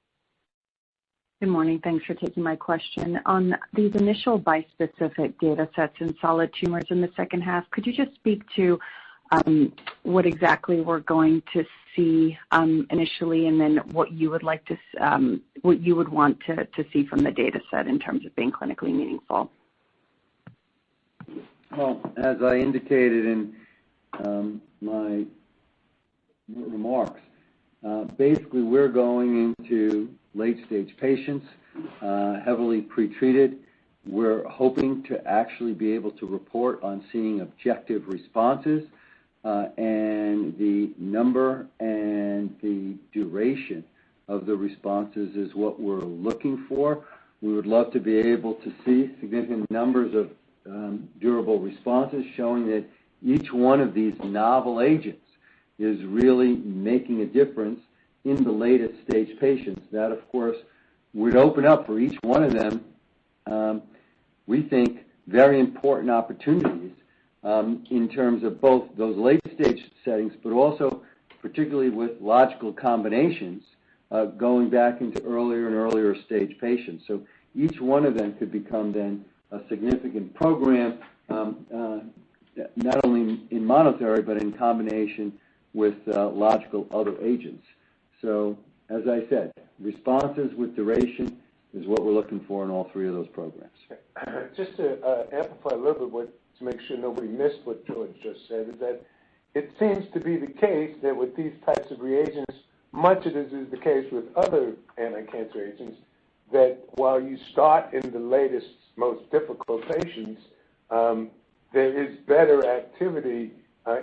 S10: Good morning. Thanks for taking my question. On these initial bispecific data sets in solid tumors in the second half, could you just speak to what exactly we're going to see initially, and then what you would like to, what you would want to see from the data set in terms of being clinically meaningful?
S4: Well, as I indicated in my remarks, basically we're going into late-stage patients, heavily pretreated. We're hoping to actually be able to report on seeing objective responses, and the number and the duration of the responses is what we're looking for. We would love to be able to see significant numbers of durable responses, showing that each one of these novel agents is really making a difference in the latest stage patients. That, of course, would open up for each one of them, we think, very important opportunities in terms of both those late stage settings, but also particularly with logical combinations going back into earlier and earlier stage patients. So each one of them could become then a significant program, not only in monotherapy, but in combination with logical other agents. So, as I said, responses with duration is what we're looking for in all three of those programs.
S3: Just to amplify a little bit, to make sure nobody missed what George just said, is that it seems to be the case that with these types of reagents, much of this is the case with other anti-cancer agents, that while you start in the latest, most difficult patients, there is better activity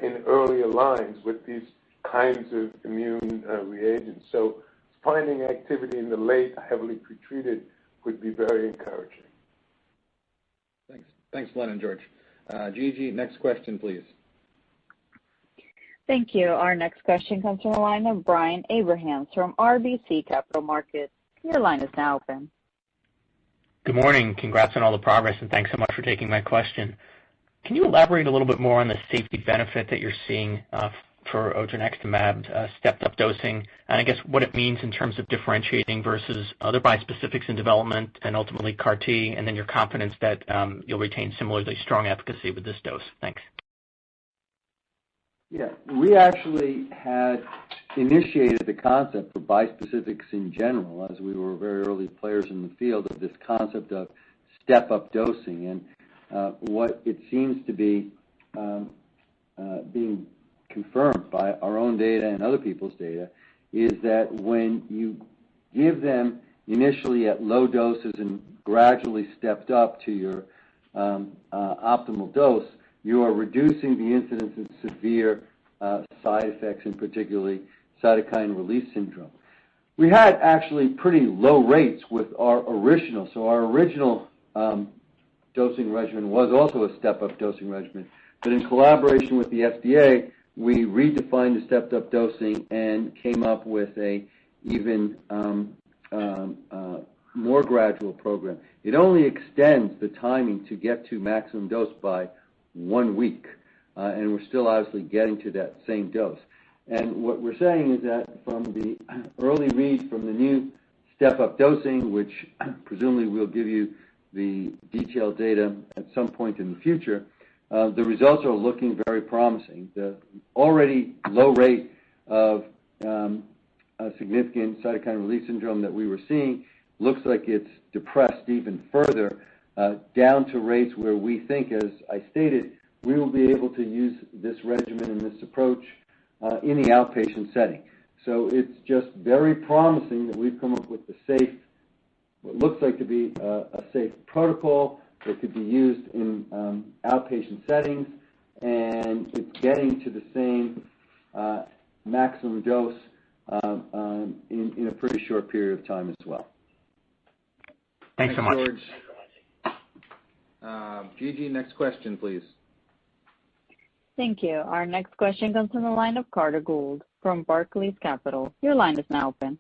S3: in earlier lines with these kinds of immune reagents. So finding activity in the late, heavily pretreated would be very encouraging.
S2: Thanks, Len and George. Gigi, next question, please.
S1: Thank you. Our next question comes from the line of Brian Abrahams from RBC Capital Markets. Your line is now open.
S11: Good morning. Congrats on all the progress, and thanks so much for taking my question. Can you elaborate a little bit more on the safety benefit that you're seeing for odronextamab stepped-up dosing, and I guess what it means in terms of differentiating versus other bispecifics in development and ultimately CAR-T, and then your confidence that you'll retain similarly strong efficacy with this dose? Thanks.
S4: Yeah, we actually had initiated the concept for bispecifics in general, as we were very early players in the field of this concept of step-up dosing. And what it seems to be being confirmed by our own data and other people's data is that when you give them initially at low doses and gradually stepped up to your optimal dose, you are reducing the incidence of severe side effects, and particularly cytokine release syndrome. We had actually pretty low rates with our original. So our original dosing regimen was also a step-up dosing regimen. But in collaboration with the FDA, we redefined the stepped-up dosing and came up with a even more gradual program. It only extends the timing to get to maximum dose by 1 week, and we're still obviously getting to that same dose. And what we're saying is that from the early read from the new step-up dosing, which presumably we'll give you the detailed data at some point in the future, the results are looking very promising. The already low rate of a significant cytokine release syndrome that we were seeing looks like it's depressed even further down to rates where we think, as I stated, we will be able to use this regimen and this approach in the outpatient setting. So it's just very promising that we've come up with the safe, what looks like to be a safe protocol that could be used in outpatient settings, and it's getting to the same maximum dose in a pretty short period of time as well.
S11: Thanks so much.
S2: George. Gigi, next question, please.
S1: Thank you. Our next question comes from the line of Carter Gould from Barclays Capital. Your line is now open.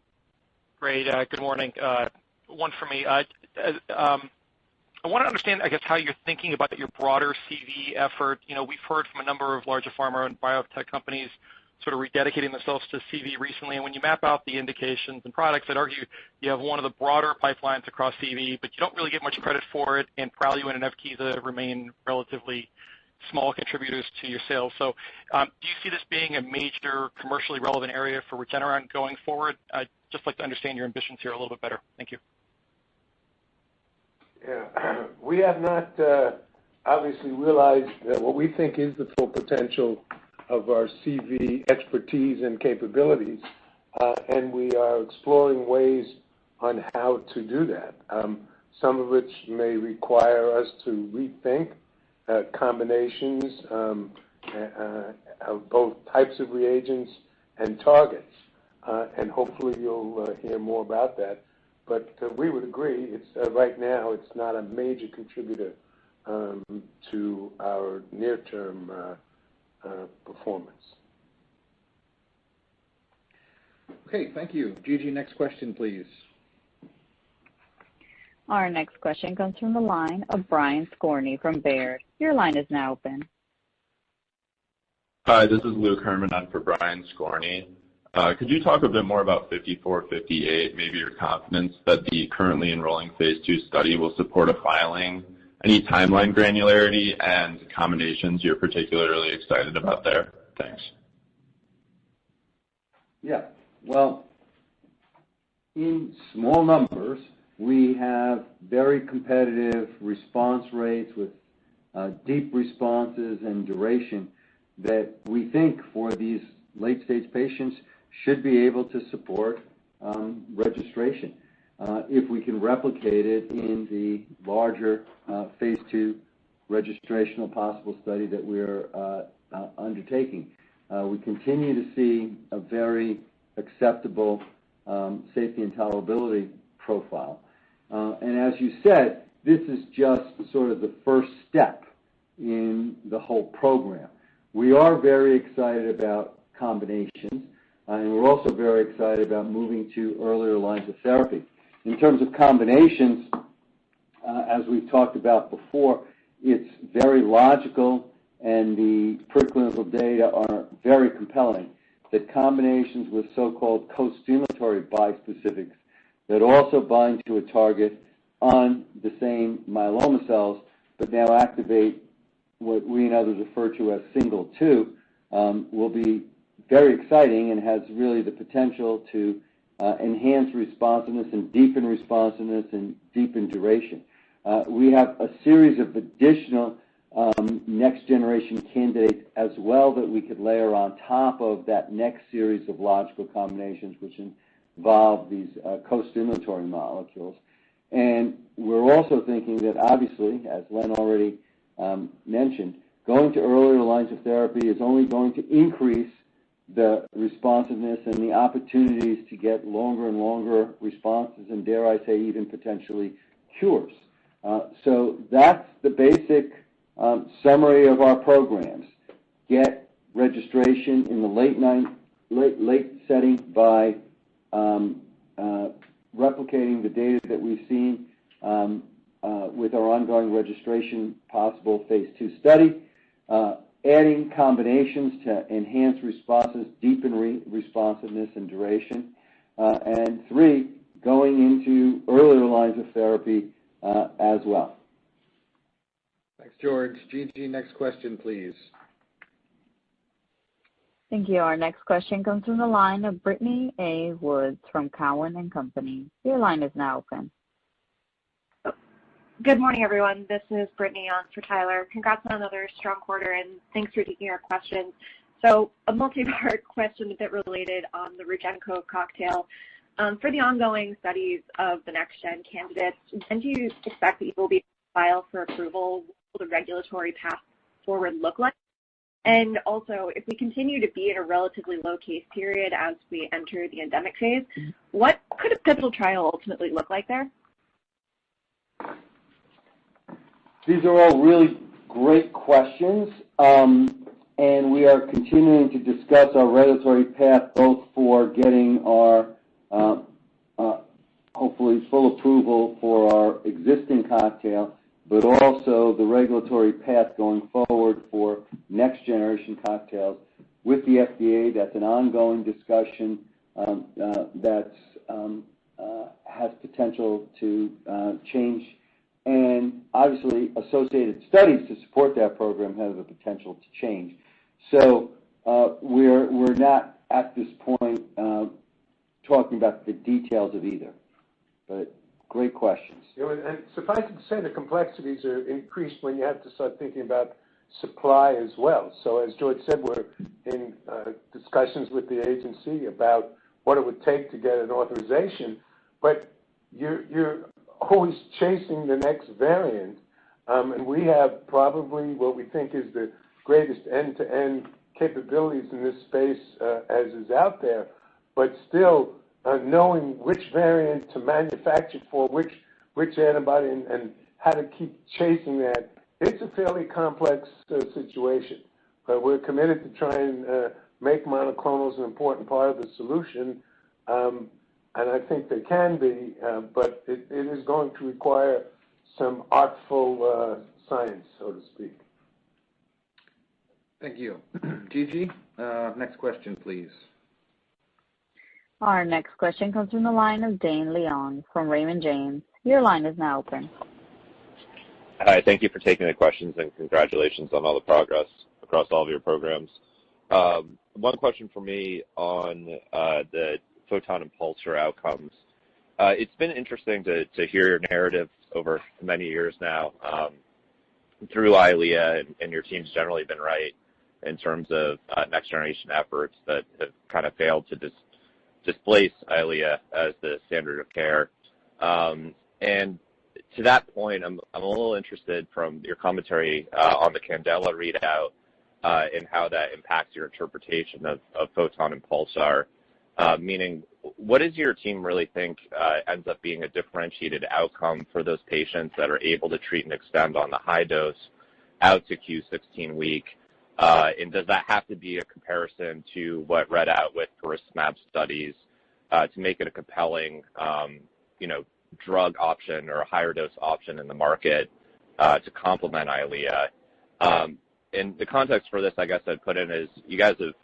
S12: Great. Good morning. One for me. I want to understand, I guess, how you're thinking about your broader CV effort. You know, we've heard from a number of larger pharma and biotech companies sort of rededicating themselves to CV recently. And when you map out the indications and products, I'd argue you have one of the broader pipelines across CV, but you don't really get much credit for it, and Praluent and Evkeeza remain relatively small contributors to your sales. So do you see this being a major commercially relevant area for Regeneron going forward? I'd just like to understand your ambitions here a little bit better. Thank you.
S3: Yeah, we have not obviously realized what we think is the full potential of our CV expertise and capabilities, and we are exploring ways on how to do that. Some of which may require us to rethink combinations of both types of reagents and targets, and hopefully you'll hear more about that. But we would agree, it's right now it's not a major contributor to our near-term performance.
S2: Okay, thank you. Gigi, next question, please.
S1: Our next question comes from the line of Brian Skorney from Baird. Your line is now open.
S13: Hi, this is Luke Herman on for Brian Skorney. Could you talk a bit more about 5458, maybe your confidence that the currently enrolling phase 2 study will support a filing, any timeline granularity, and combinations you're particularly excited about there? Thanks.
S4: Yeah, well, in small numbers, we have very competitive response rates with deep responses and duration that we think for these late-stage patients should be able to support registration. If we can replicate it in the larger phase 2 registrational possible study that we're undertaking. We continue to see a very acceptable safety and tolerability profile. And as you said, this is just sort of the first step in the whole program. We are very excited about combinations, and we're also very excited about moving to earlier lines of therapy. In terms of combinations, as we've talked about before, it's very logical, and the preclinical data are very compelling, that combinations with so-called co-stimulatory bispecifics that also bind to a target on the same myeloma cells, but now activate what we and others refer to as single 2, will be very exciting and has really the potential to enhance responsiveness and deepen duration. We have a series of additional next generation candidates as well that we could layer on top of that next series of logical combinations which involve these co-stimulatory molecules. And we're also thinking that obviously, as Len already mentioned, going to earlier lines of therapy is only going to increase the responsiveness and the opportunities to get longer and longer responses and, dare I say, even potentially cures. So that's the basic summary of our programs. Get registration in the late setting by replicating the data that we've seen with our ongoing registration possible phase 2 study, adding combinations to enhance responses, deepen responsiveness and duration, and 3, going into earlier lines of therapy as well.
S2: Thanks, George. Gigi, next question, please.
S1: Thank you. Our next question comes from the line of Brittany A. Woods from Cowen and Company. Your line is now open.
S14: Good morning, everyone. This is Brittany on for Tyler. Congrats on another strong quarter, and thanks for taking our questions. So a multi-part question a bit related on the REGEN-COV cocktail. For the ongoing studies of the next-gen candidates, when do you expect that you will be filed for approval? What will the regulatory path forward look like? And also, if we continue to be in a relatively low case period as we enter the endemic phase, what could a pivotal trial ultimately look like there?
S4: These are all really great questions, and we are continuing to discuss our regulatory path both for getting our hopefully full approval for our existing cocktail, but also the regulatory path going forward for next generation cocktails with the FDA. That's an ongoing discussion that has potential to change, and obviously associated studies to support that program have the potential to change. So we're not at this point talking about the details of either, but great questions.
S3: You know, and suffice it to say, the complexities are increased when you have to start thinking about supply as well. So as George said, we're in discussions with the agency about what it would take to get an authorization, but you're always chasing the next variant, and we have probably what we think is the greatest end-to-end capabilities in this space as is out there, but still knowing which variant to manufacture for which antibody and how to keep chasing that, it's a fairly complex situation. But we're committed to try and make monoclonals an important part of the solution, and I think they can be, but it is going to require some artful science, so to speak.
S2: Thank you. Gigi, next question, please.
S1: Our next question comes from the line of Dane Leone from Raymond James. Your line is now open.
S15: Hi, thank you for taking the questions and congratulations on all the progress across all of your programs. One question for me on the photon and pulsar outcomes. It's been interesting to hear your narrative over many years now through EYLEA, and your team's generally been right in terms of next generation efforts that have kind of failed to displace EYLEA as the standard of care. And To that point, I'm a little interested from your commentary on the Candela readout and how that impacts your interpretation of photon and pulsar. Meaning, what does your team really think ends up being a differentiated outcome for those patients that are able to treat and extend on the high dose out to Q16 week? And does that have to be a comparison to what read out with faricimab studies to make it a compelling, drug option or a higher dose option in the market to complement EYLEA? And the context for this, I guess I'd put in is you guys have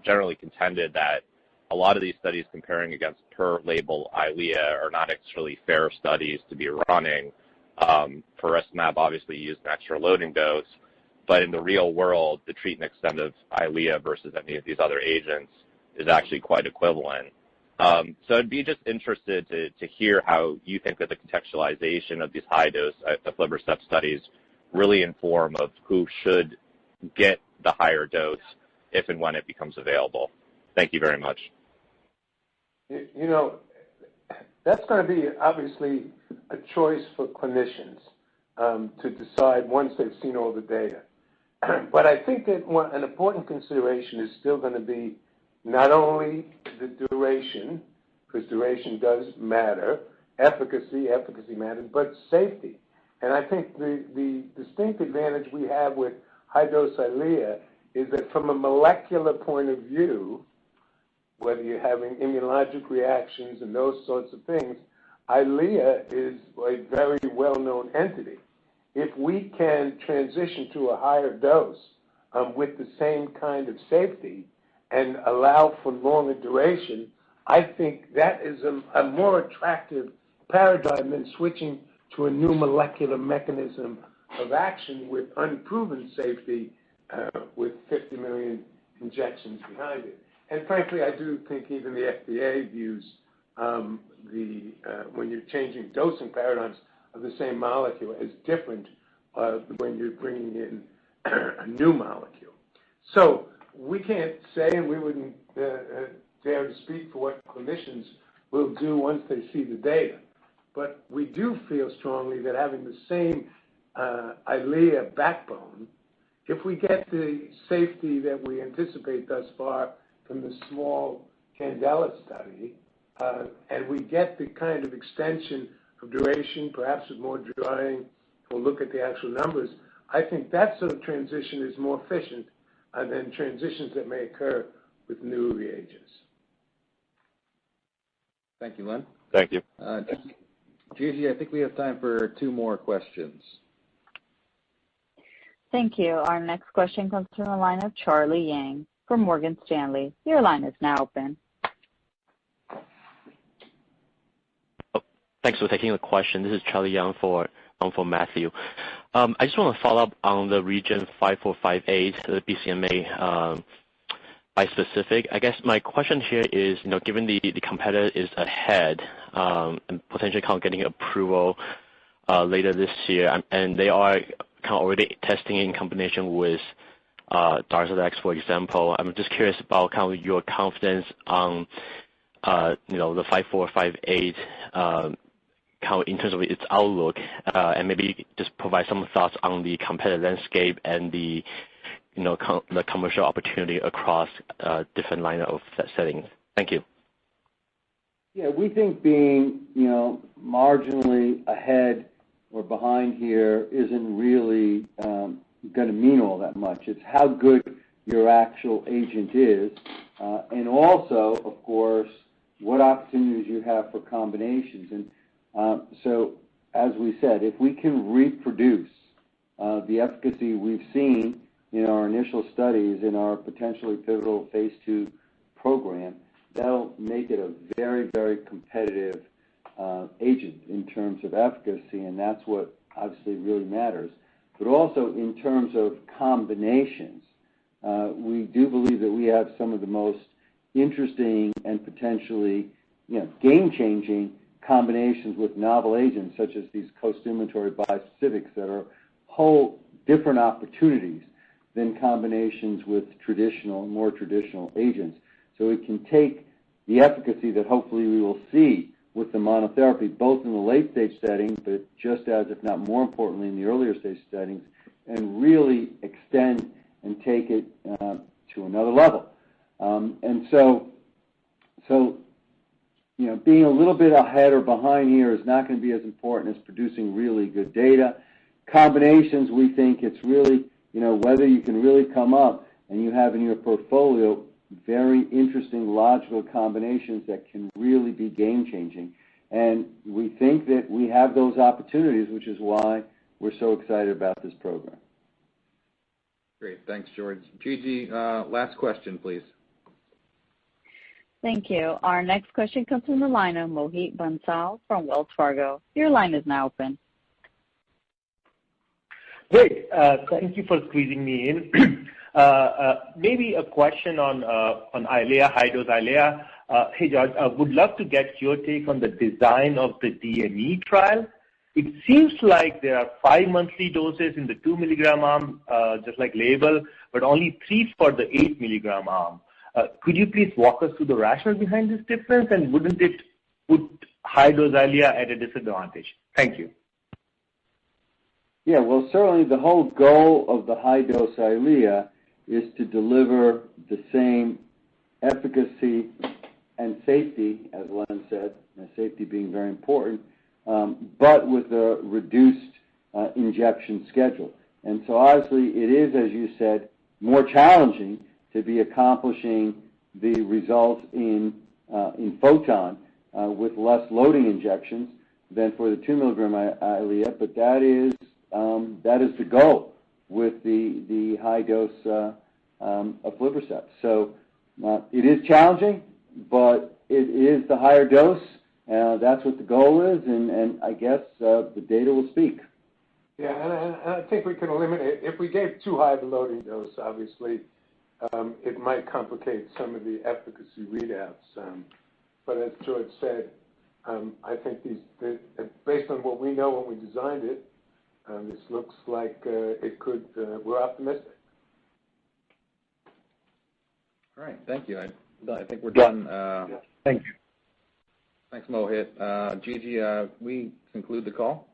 S15: generally contended that a lot of these studies comparing against per label EYLEA are not actually fair studies to be running. Faricimab obviously used an extra loading dose, but in the real world, the treat and extend of EYLEA versus any of these other agents is actually quite equivalent. So I'd be just interested to hear how you think that the contextualization of these high-dose aflibercept studies really inform of who should get the higher dose if and when it becomes available. Thank you very much.
S3: That's going to be obviously a choice for clinicians to decide once they've seen all the data. But I think that an important consideration is still going to be not only the duration, because duration does matter, efficacy matters, but safety. And I think the distinct advantage we have with high-dose EYLEA is that from a molecular point of view, whether you're having immunologic reactions and those sorts of things, EYLEA is a very well-known entity. If we can transition to a higher dose with the same kind of safety and allow for longer duration, I think that is a more attractive paradigm than switching to a new molecular mechanism of action with unproven safety with 50 million injections behind it. And frankly, I do think even the FDA views when you're changing dosing paradigms of the same molecule as different when you're bringing in a new molecule. So we can't say, and we wouldn't dare to speak for what clinicians will do once they see the data. But we do feel strongly that having the same EYLEA backbone, if we get the safety that we anticipate thus far from the small Candela study, and we get the kind of extension of duration, perhaps with more drying, we'll look at the actual numbers, I think that sort of transition is more efficient than transitions that may occur with new reagents.
S2: Thank you, Len.
S15: Thank you.
S2: Gigi, I think we have time for 2 more questions.
S1: Thank you. Our next question comes from the line of Charlie Yang from Morgan Stanley. Your line is now open.
S16: Thanks for taking the question. This is Charlie Yang for Matthew. I just want to follow up on the region 5458, the BCMA bispecific. I guess my question here is, given the competitor is ahead and potentially kind of getting approval later this year, and they are kind of already testing in combination with Darzalex, for example. I'm just curious about kind of your confidence on, the 5458 kind of in terms of its outlook, and maybe just provide some thoughts on the competitive landscape and the commercial opportunity across different line of settings. Thank you.
S4: Yeah, we think being, marginally ahead or behind here isn't really going to mean all that much. It's how good your actual agent is, and also, of course, what opportunities you have for combinations. And so, as we said, if we can reproduce the efficacy we've seen in our initial studies in our potentially pivotal phase 2 program, that'll make it a very, very competitive agent in terms of efficacy, and that's what obviously really matters. But also in terms of combinations, we do believe that we have some of the most interesting and potentially game-changing combinations with novel agents, such as these co-stimulatory bispecifics that are whole different opportunities than combinations with more traditional agents. So we can take the efficacy that hopefully we will see with the monotherapy, both in the late-stage setting, but just as, if not more importantly, in the earlier stage settings, and really extend and take it to another level. Being a little bit ahead or behind here is not going to be as important as producing really good data. Combinations, we think it's really, whether you can really come up and you have in your portfolio very interesting logical combinations that can really be game-changing. And we think that we have those opportunities, which is why we're so excited about this program.
S2: Great. Thanks, George. Gigi, last question, please.
S1: Thank you. Our next question comes from the line of Mohit Bansal from Wells Fargo. Your line is now open.
S17: Great. Thank you for squeezing me in. Maybe a question on EYLEA, high-dose EYLEA. Hey, George, I would love to get your take on the design of the DME trial. It seems like there are 5 monthly doses in the 2 milligram arm, just like label, but only 3 for the 8 milligram arm. Could you please walk us through the rationale behind this difference, and wouldn't it put high-dose EYLEA at a disadvantage? Thank you.
S4: Yeah, well, certainly the whole goal of the high-dose EYLEA is to deliver the same efficacy and safety, as Len said, and safety being very important, but with a reduced injection schedule. And so obviously it is, as you said, more challenging to be accomplishing the results in Photon with less loading injections than for the 2 milligram EYLEA, but that is the goal with the high dose aflibercept. So it is challenging, but it is the higher dose. That's what the goal is, and I guess the data will speak.
S3: Yeah, and I think we can eliminate, if we gave too high of a loading dose, obviously, it might complicate some of the efficacy readouts. But as George said, I think based on what we know when we designed it, this looks like it could, we're optimistic.
S2: All right, thank you. I think we're done.
S17: Thank you.
S2: Thanks, Mohit. Gigi, we conclude the call?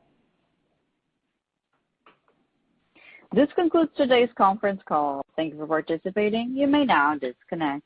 S1: This concludes today's conference call. Thank you for participating. You may now disconnect.